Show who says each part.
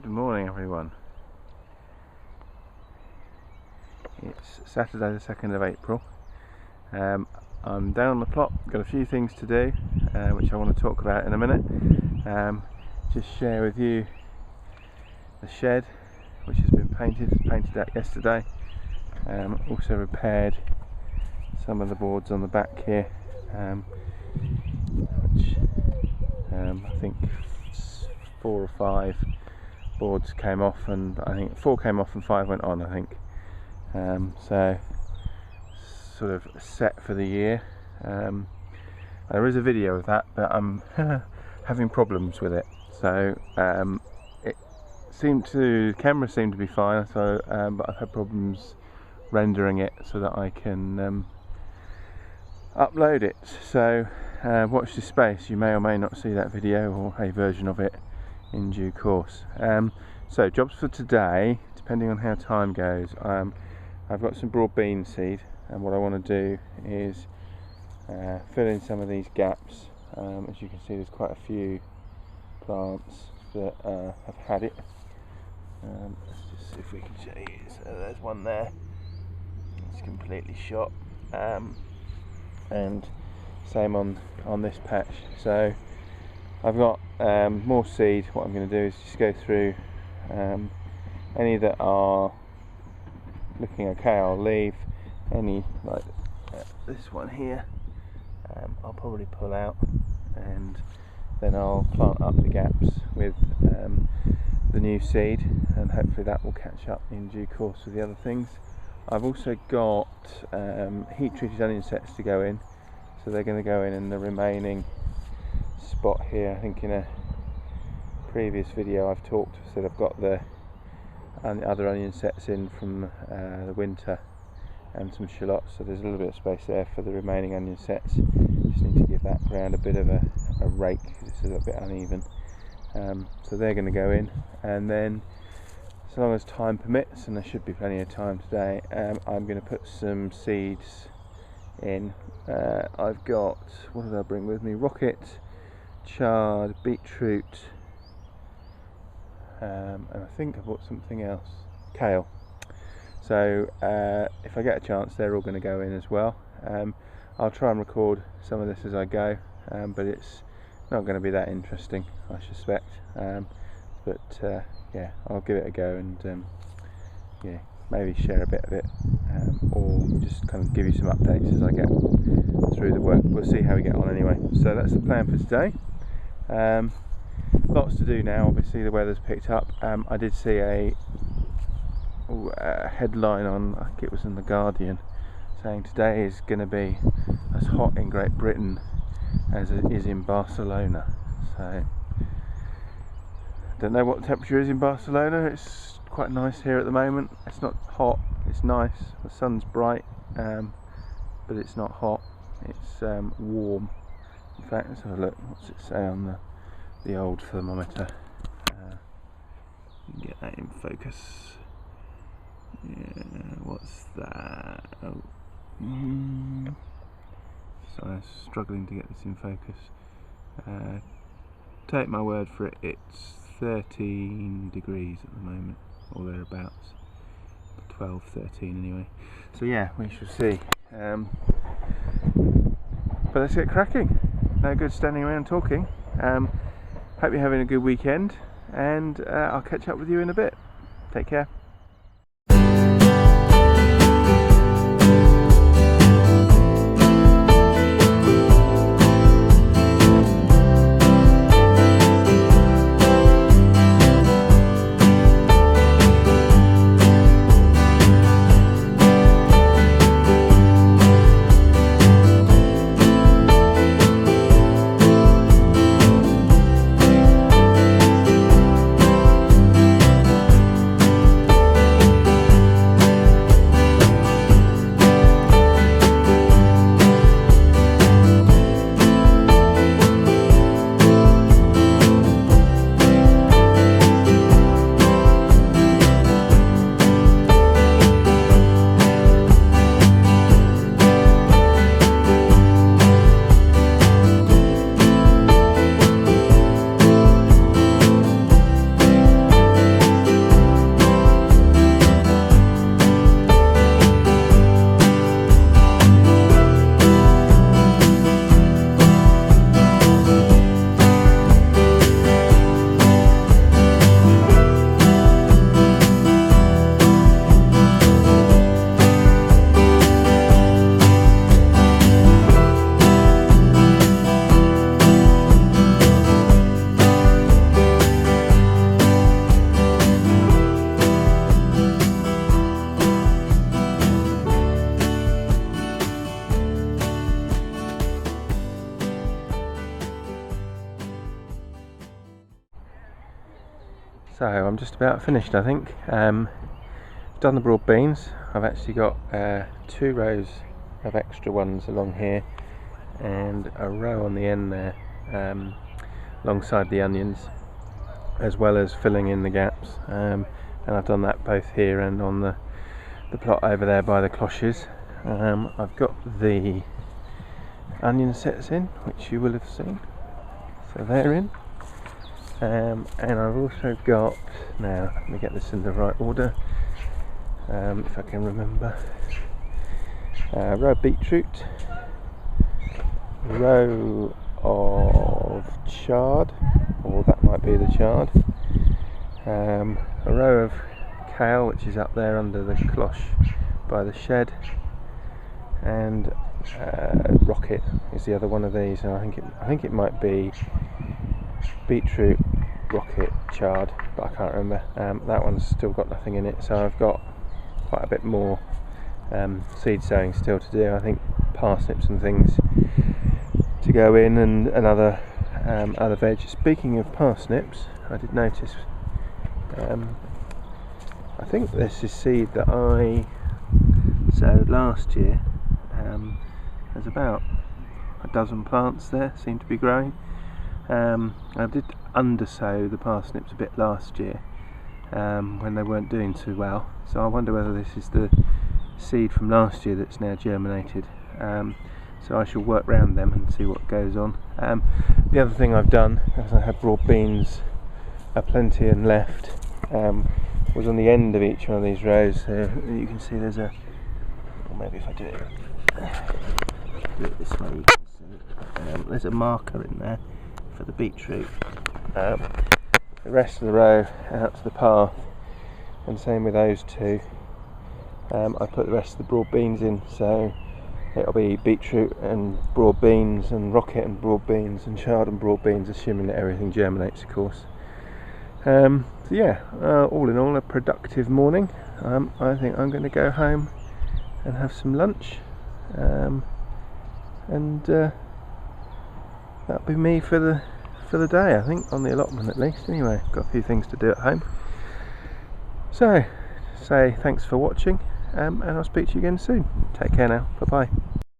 Speaker 1: Good morning everyone. It's Saturday the 2nd of April. I'm down on the plot, got a few things to do which I want to talk about in a minute. Just share with you the shed which has been painted out yesterday. Also repaired some of the boards on the back here, which I think 4 or 5 boards came off, and I think 4 came off and 5 went on, I think. So sort of set for the year. There is a video of that, but I'm having problems with it. So the camera seemed to be fine, so but I've had problems rendering it so that I can upload it. So watch this space. You may or may not see that video or a version of it in due course. So jobs for today, depending on how time goes. I've got some broad bean seed, and what I want to do is fill in some of these gaps. As you can see, there's quite a few plants that have had it. Let's just see if we can show you. So there's one there, it's completely shot, and same on this patch. So I've got more seed. What I'm going to do is just go through any that are looking okay. I'll leave any, like this one here, I'll probably pull out, and then I'll plant up the gaps with the new seed, and hopefully that will catch up in due course with the other things. I've also got heat treated onion sets to go in, so they're going to go in the remaining spot here. I think in a previous video I've said I've got the other onion sets in from the winter and some shallots, so there's a little bit of space there for the remaining onion sets. Just need to give that ground a bit of a rake because it's a little bit uneven. So they're going to go in, and then as long as time permits, and there should be plenty of time today, I'm going to put some seeds in. I've got, what did I bring with me? Rocket, chard, beetroot, and I think I bought something else, kale. So if I get a chance, they're all going to go in as well. I'll try and record some of this as I go, but it's not going to be that interesting, I suspect. But yeah, I'll give it a go, and yeah, maybe share a bit of it, or just kind of give you some updates as I get through the work. We'll see how we get on anyway. So that's the plan for today. Lots to do now. Obviously the weather's picked up. I did see a headline on, I think it was in the Guardian, saying today is going to be as hot in Great Britain as it is in Barcelona. So don't know what the temperature is in Barcelona. It's quite nice here at the moment. It's not hot, it's nice, the sun's bright, but it's not hot, it's warm. In fact, let's have a look. What's it say on the old thermometer? You can get that in focus. Yeah, what's that? Oh, sorry, I'm struggling to get this in focus. Take my word for it, it's 13 degrees at the moment, or thereabouts. 12, 13 anyway. So yeah, we shall see. But let's get cracking. No good standing around talking. Hope you're having a good weekend, and I'll catch up with you in a bit. Take care. So I'm just about finished, I think. Done the broad beans. I've actually got 2 rows of extra ones along here and a row on the end there, alongside the onions, as well as filling in the gaps, and I've done that both here and on the plot over there by the cloches. I've got the onion sets in, which you will have seen, so they're in. And I've also got, now let me get this in the right order, if I can remember, a row of beetroot, a row of chard, or that might be the chard, a row of kale, which is up there under the cloche by the shed, and rocket is the other one of these, and I think it might be beetroot, rocket, chard, but I can't remember. That one's still got nothing in it, so I've got quite a bit more seed sowing still to do. I think parsnips and things to go in, and other veg. Speaking of parsnips, I did notice, I think this is seed that I sowed last year. There's about a dozen plants there, seem to be growing. I did undersow the parsnips a bit last year when they weren't doing too well, so I wonder whether this is the seed from last year that's now germinated. So I shall work round them and see what goes on. The other thing I've done, as I had broad beans aplenty and left, was on the end of each one of these rows. So you can see there's a, or maybe if I do it this way, you can see there's a marker in there for the beetroot. The rest of the row out to the path, and same with those 2. I put the rest of the broad beans in, so it'll be beetroot and broad beans and rocket and broad beans and chard and broad beans, assuming that everything germinates, of course. So yeah, all in all a productive morning. I think I'm going to go home and have some lunch, and that'll be me for the day, I think, on the allotment at least. Anyway, got a few things to do at home. So, say thanks for watching, and I'll speak to you again soon. Take care now. Bye bye.